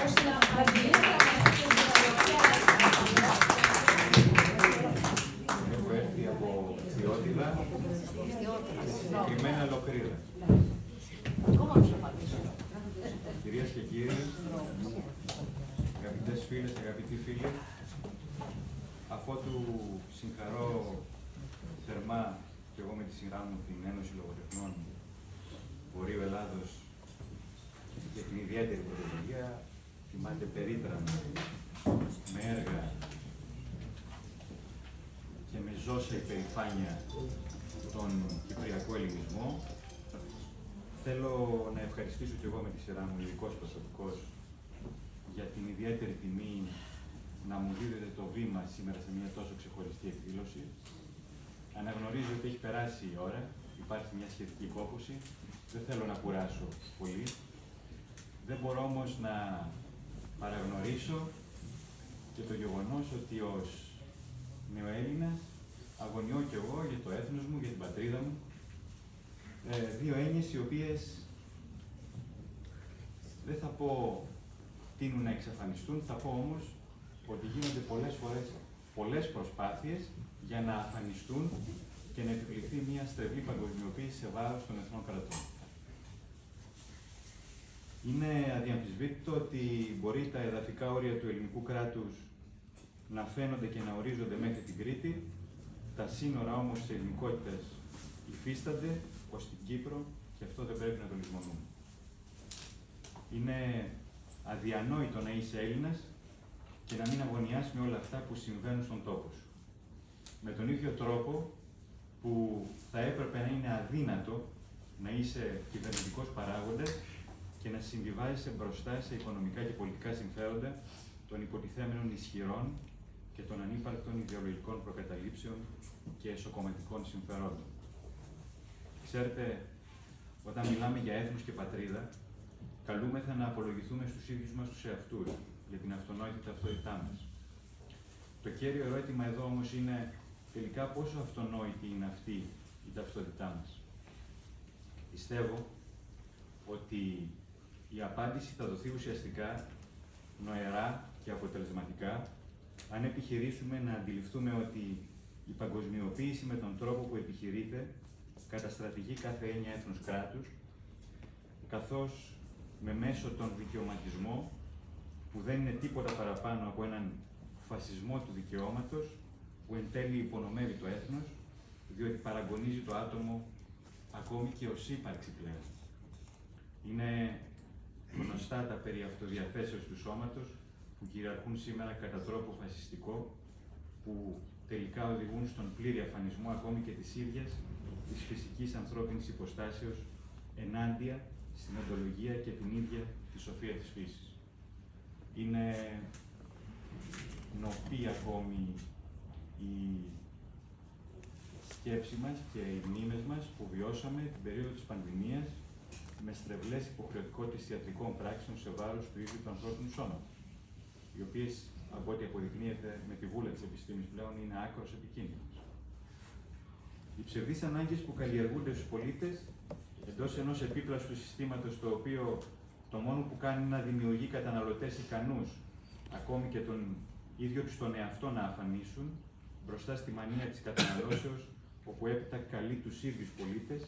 Έχω έρθει από Φθιώτιδα, συγκεκριμένα Λοκρίδα. Κυρίες και κύριοι, αγαπητές φίλες, αγαπητοί φίλοι, αφότου συγχαρώ θερμά και εγώ με τη σειρά μου την Ένωση Λογοτεχνών Βορείου Ελλάδος και την ιδιαίτερη πρωτοβουλία, τιμάται περίτρανα με έργα και με ζώσα υπερηφάνεια τον Κυπριακό Ελληνισμό. Θέλω να ευχαριστήσω και εγώ με τη σειρά μου, ειδικός προσωπικός, για την ιδιαίτερη τιμή να μου δίδετε το βήμα σήμερα σε μια τόσο ξεχωριστή εκδήλωση. Αναγνωρίζω ότι έχει περάσει η ώρα, υπάρχει μια σχετική κόπωση, δεν θέλω να κουράσω πολύ. Δεν μπορώ όμως να παραγνωρίσω και το γεγονός ότι ως νεοέλληνας αγωνιώ κι εγώ για το έθνος μου, για την πατρίδα μου. Δύο έννοιες οι οποίες δεν θα πω τείνουν να εξαφανιστούν, θα πω όμως ότι γίνονται πολλές προσπάθειες για να αφανιστούν και να επιβληθεί μια στρεβλή παγκοσμιοποίηση σε βάρος των εθνών κρατών. Είναι αδιαμφισβήτητο ότι μπορεί τα εδαφικά όρια του ελληνικού κράτους να φαίνονται και να ορίζονται μέχρι την Κρήτη, τα σύνορα όμως της ελληνικότητας υφίστανται ως την Κύπρο και αυτό δεν πρέπει να το λησμονούμε. Είναι αδιανόητο να είσαι Έλληνας και να μην αγωνιάς με όλα αυτά που συμβαίνουν στον τόπο σου. Με τον ίδιο τρόπο που θα έπρεπε να είναι αδύνατο να είσαι κυβερνητικός παράγοντας και να συμβιβάζεσαι μπροστά σε οικονομικά και πολιτικά συμφέροντα των υποτιθέμενων ισχυρών και των ανύπαρκτων ιδεολογικών προκαταλήψεων και εσωκομματικών συμφερόντων. Ξέρετε, όταν μιλάμε για έθνος και πατρίδα, καλούμεθα να απολογηθούμε στους ίδιους μας τους εαυτούς για την αυτονόητη ταυτότητά μας. Το κέριο ερώτημα εδώ όμως είναι τελικά πόσο αυτονόητη είναι αυτή η ταυτότητά μας. Πιστεύω ότι η απάντηση θα δοθεί ουσιαστικά, νοερά και αποτελεσματικά, αν επιχειρήσουμε να αντιληφθούμε ότι η παγκοσμιοποίηση με τον τρόπο που επιχειρείται καταστρατηγεί κάθε έννοια έθνους κράτους, καθώς με μέσο τον δικαιωματισμό, που δεν είναι τίποτα παραπάνω από έναν φασισμό του δικαιώματος, που εν τέλει υπονομεύει το έθνος, διότι παραγωνίζει το άτομο ακόμη και ως ύπαρξη πλέον. Είναι γνωστά τα περί αυτοδιαθέσεως του σώματος, που κυριαρχούν σήμερα κατά τρόπο φασιστικό, που τελικά οδηγούν στον πλήρη αφανισμό ακόμη και της ίδιας της φυσικής ανθρώπινης υποστάσεως ενάντια στην οντολογία και την ίδια τη σοφία της φύσης. Είναι νοπή ακόμη η σκέψη μας και οι μνήμες μας που βιώσαμε την περίοδο της πανδημίας με στρεβλές υποχρεωτικότητες ιατρικών πράξεων σε βάρος του ίδιου του ανθρώπινου σώματος, οι οποίες, από ό,τι αποδεικνύεται με τη βούλα της επιστήμης πλέον, είναι άκρως επικίνδυνες. Οι ψευδείς ανάγκες που καλλιεργούνται στους πολίτες εντός ενός επίπλαστου συστήματος, το οποίο το μόνο που κάνει είναι να δημιουργεί καταναλωτές ικανούς, ακόμη και τον ίδιο τους τον εαυτό να αφανίσουν, μπροστά στη μανία της καταναλώσεως, όπου έπειτα καλεί τους ίδιους πολίτες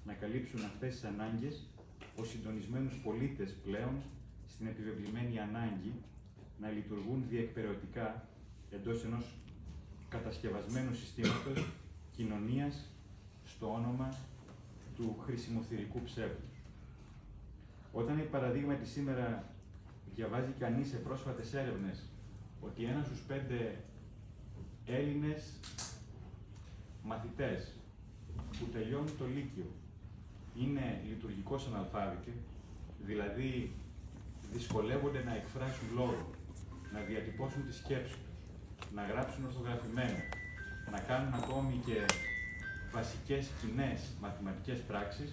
να καλύψουν αυτές τις ανάγκες ως συντονισμένους πολίτες πλέον στην επιβεβλημένη ανάγκη να λειτουργούν διεκπεραιωτικά εντός ενός κατασκευασμένου συστήματος κοινωνίας στο όνομα του χρησιμοθυρικού ψεύδους. Όταν, παραδείγματι, σήμερα διαβάζει κανείς σε πρόσφατες έρευνες ότι 1 στους 5 Έλληνες μαθητές που τελειώνουν το Λύκειο είναι λειτουργικώς αναλφάβητοι, δηλαδή δυσκολεύονται να εκφράσουν λόγο, να διατυπώσουν τη σκέψη τους, να γράψουν ορθογραφημένα, να κάνουν ακόμη και βασικές κοινές μαθηματικές πράξεις,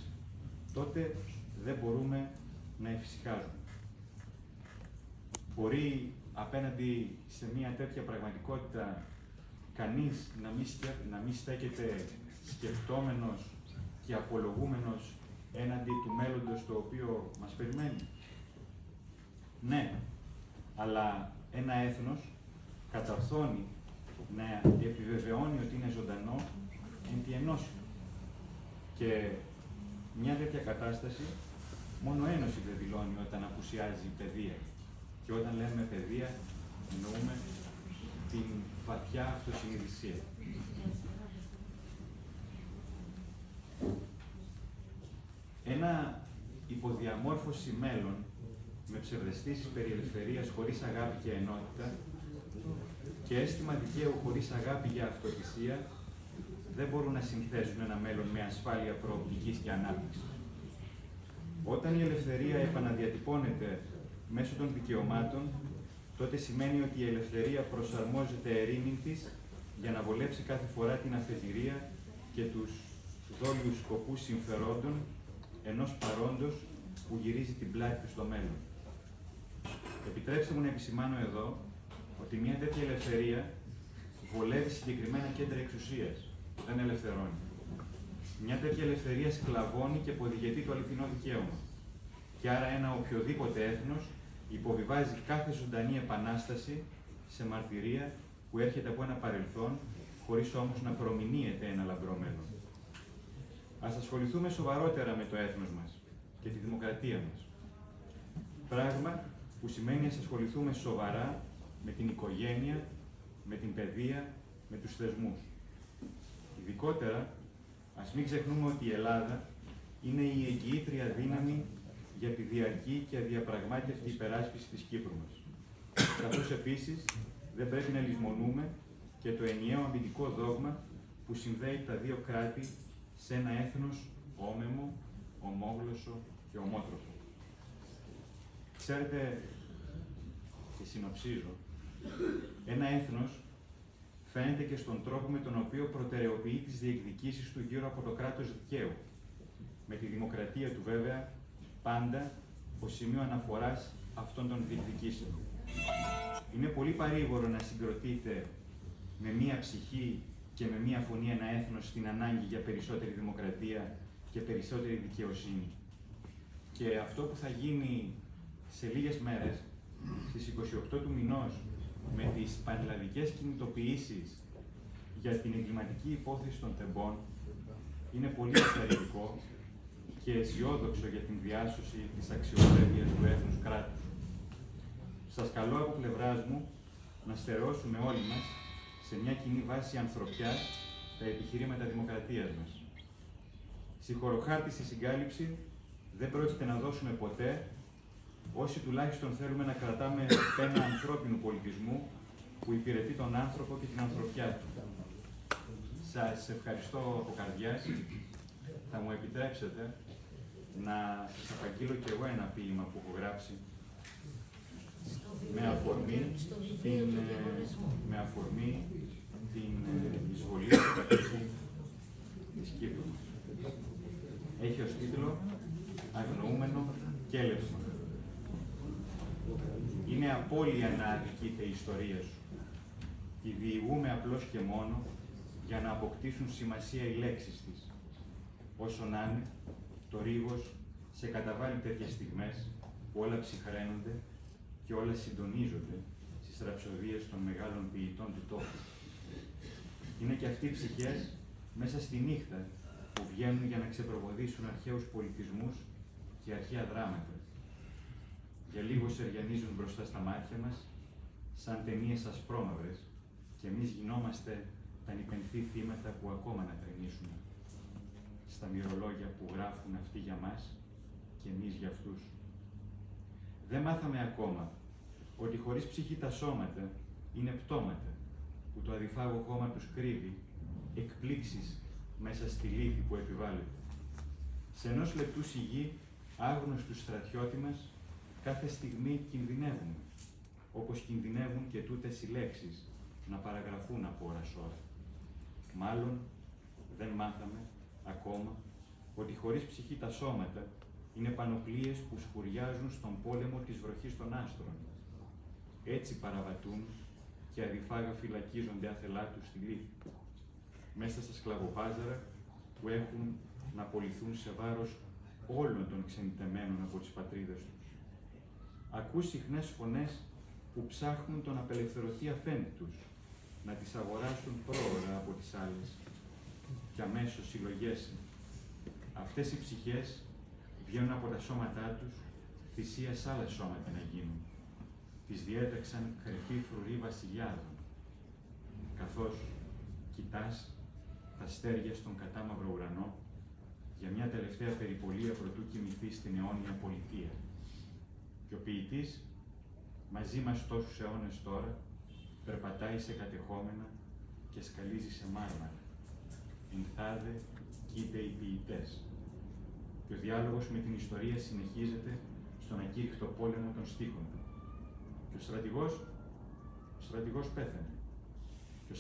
τότε δεν μπορούμε να εφησυχάζουμε. Μπορεί απέναντι σε μια τέτοια πραγματικότητα κανείς να μην στέκεται σκεπτόμενος και απολογούμενος έναντι του μέλλοντος το οποίο μας περιμένει. Ναι, αλλά ένα έθνος καταρθώνει να επιβεβαιώνει ότι είναι ζωντανό εν τη ενώση. Και μια τέτοια κατάσταση μόνο ένωση δεν δηλώνει όταν απουσιάζει η παιδεία. Και όταν λέμε παιδεία, εννοούμε την βαθιά αυτοσυνειδησία. Ένα υποδιαμόρφωση μέλλον με ψευδαισθήσεις περί ελευθερίας χωρίς αγάπη και ενότητα και αίσθημα δικαίου χωρίς αγάπη για αυτοθυσία δεν μπορούν να συνθέσουν ένα μέλλον με ασφάλεια προοπτικής και ανάπτυξης. Όταν η ελευθερία επαναδιατυπώνεται μέσω των δικαιωμάτων, τότε σημαίνει ότι η ελευθερία προσαρμόζεται ερήμην της για να βολέψει κάθε φορά την αφετηρία και τους δόλιους σκοπούς συμφερόντων ενός παρόντος που γυρίζει την πλάτη του στο μέλλον. Επιτρέψτε μου να επισημάνω εδώ ότι μια τέτοια ελευθερία βολεύει συγκεκριμένα κέντρα εξουσίας, που δεν ελευθερώνει. Μια τέτοια ελευθερία σκλαβώνει και αποδιγετεί το αληθινό δικαίωμα. Και άρα ένα οποιοδήποτε έθνος υποβιβάζει κάθε ζωντανή επανάσταση σε μαρτυρία που έρχεται από ένα παρελθόν, χωρίς όμως να προμηνύεται ένα λαμπρό μέλλον. Ας ασχοληθούμε σοβαρότερα με το έθνος μας και τη δημοκρατία μας. Πράγμα που σημαίνει ας ασχοληθούμε σοβαρά με την οικογένεια, με την παιδεία, με τους θεσμούς. Ειδικότερα, ας μην ξεχνούμε ότι η Ελλάδα είναι η εγγυήτρια δύναμη για τη διαρκή και αδιαπραγμάτευτη υπεράσπιση της Κύπρου μας. Καθώς επίσης δεν πρέπει να λησμονούμε και το ενιαίο αμυντικό δόγμα που συνδέει τα δύο κράτη σε ένα έθνος όμαιμο, ομόγλωσσο και ομότροφο. Ξέρετε, και συνοψίζω, ένα έθνος φαίνεται και στον τρόπο με τον οποίο προτεραιοποιεί τις διεκδικήσεις του γύρω από το κράτος δικαίου. Με τη δημοκρατία του βέβαια, πάντα ως σημείο αναφοράς αυτών των διεκδικήσεων. Είναι πολύ παρήγορο να συγκροτείτε με μία ψυχή και με μία φωνή ένα έθνος στην ανάγκη για περισσότερη δημοκρατία και περισσότερη δικαιοσύνη. Και αυτό που θα γίνει σε λίγες μέρες, στις 28 του μηνός, με τις πανελλαδικές κινητοποιήσεις για την εγκληματική υπόθεση των τεμπών, είναι πολύ ενθαρρυντικό και αισιόδοξο για την διάσωση της αξιοπρέπειας του έθνους κράτους. Σας καλώ από πλευράς μου να στερεώσουμε όλοι μας σε μια κοινή βάση ανθρωπιάς τα επιχειρήματα δημοκρατίας μας. Συγχωροχάρτη στη συγκάλυψη δεν πρόκειται να δώσουμε ποτέ, όσοι τουλάχιστον θέλουμε να κρατάμε πένα ανθρώπινου πολιτισμού που υπηρετεί τον άνθρωπο και την ανθρωπιά του. Σας ευχαριστώ από καρδιάς. Θα μου επιτρέψετε να σας απαγγείλω κι εγώ ένα ποίημα που έχω γράψει με αφορμή την εισβολή του κατοίκου της Κύπρου. Έχει ως τίτλο «Αγνοούμενο κέλευσμα». Είναι απώλεια να αδικείται η ιστορία σου. Τη διηγούμε απλώς και μόνο για να αποκτήσουν σημασία οι λέξεις της. Όσο να είναι, το ρίγος σε καταβάλει τέτοιες στιγμές που όλα ψυχραίνονται και όλα συντονίζονται στις ραψοδίες των μεγάλων ποιητών του τόπου. Είναι και αυτοί οι ψυχές μέσα στη νύχτα που βγαίνουν για να ξεπροβοδίσουν αρχαίους πολιτισμούς και αρχαία δράματα. Για λίγο σεριανίζουν μπροστά στα μάτια μας, σαν ταινίες ασπρόμαυρες, και εμείς γινόμαστε τα νηπενθή θύματα που ακόμα να τρενήσουμε. Στα μυρολόγια που γράφουν αυτοί για μας και εμείς για αυτούς. Δεν μάθαμε ακόμα ότι χωρίς ψυχή τα σώματα είναι πτώματα, που το αδιφάγο χώμα τους κρύβει εκπλήξεις μέσα στη λύθη που επιβάλλεται. Σε ενός λεπτού σιγή, άγνωστου στρατιώτη μας, κάθε στιγμή κινδυνεύουμε, όπως κινδυνεύουν και τούτες οι λέξεις να παραγραφούν από ώρα σ' ώρα. Μάλλον δεν μάθαμε ακόμα ότι χωρίς ψυχή τα σώματα είναι πανοπλίες που σκουριάζουν στον πόλεμο της βροχής των άστρων. Έτσι παραβατούν και αδιφάγα φυλακίζονται άθελά τους στη λύθη, μέσα στα σκλαβοπάζαρα που έχουν να απολυθούν σε βάρος όλων των ξενιτεμένων από τις πατρίδες τους. Ακούς συχνές φωνές που ψάχνουν τον απελευθερωτή αφέντη τους, να τις αγοράσουν πρόωρα από τις άλλες και αμέσως συλλογέσαι. Αυτές οι ψυχές βγαίνουν από τα σώματά τους θυσία σ' άλλα σώματα να γίνουν. Τις διέταξαν κρυφή φρουρή βασιλιάδων, καθώς κοιτάς τα αστέρια στον κατάμαυρο ουρανό για μια τελευταία περιπολία προτού κοιμηθεί στην αιώνια πολιτεία. Και ο ποιητής, μαζί μας τόσους αιώνες τώρα, περπατάει σε κατεχόμενα και σκαλίζει σε μάρμαρα. Ενθάδε κοίται οι ποιητές. Και ο διάλογος με την ιστορία συνεχίζεται στον ακήρυκτο πόλεμο των στίχων. Και ο στρατηγός πέθανε. Και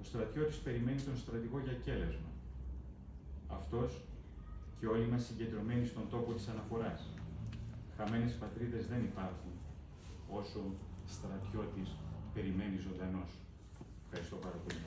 ο στρατιώτης περιμένει τον στρατηγό για κέλεσμα. Αυτός και όλοι μας συγκεντρωμένοι στον τόπο της αναφοράς. Χαμένες πατρίδες δεν υπάρχουν, όσο στρατιώτης περιμένει ζωντανός. Ευχαριστώ πάρα πολύ.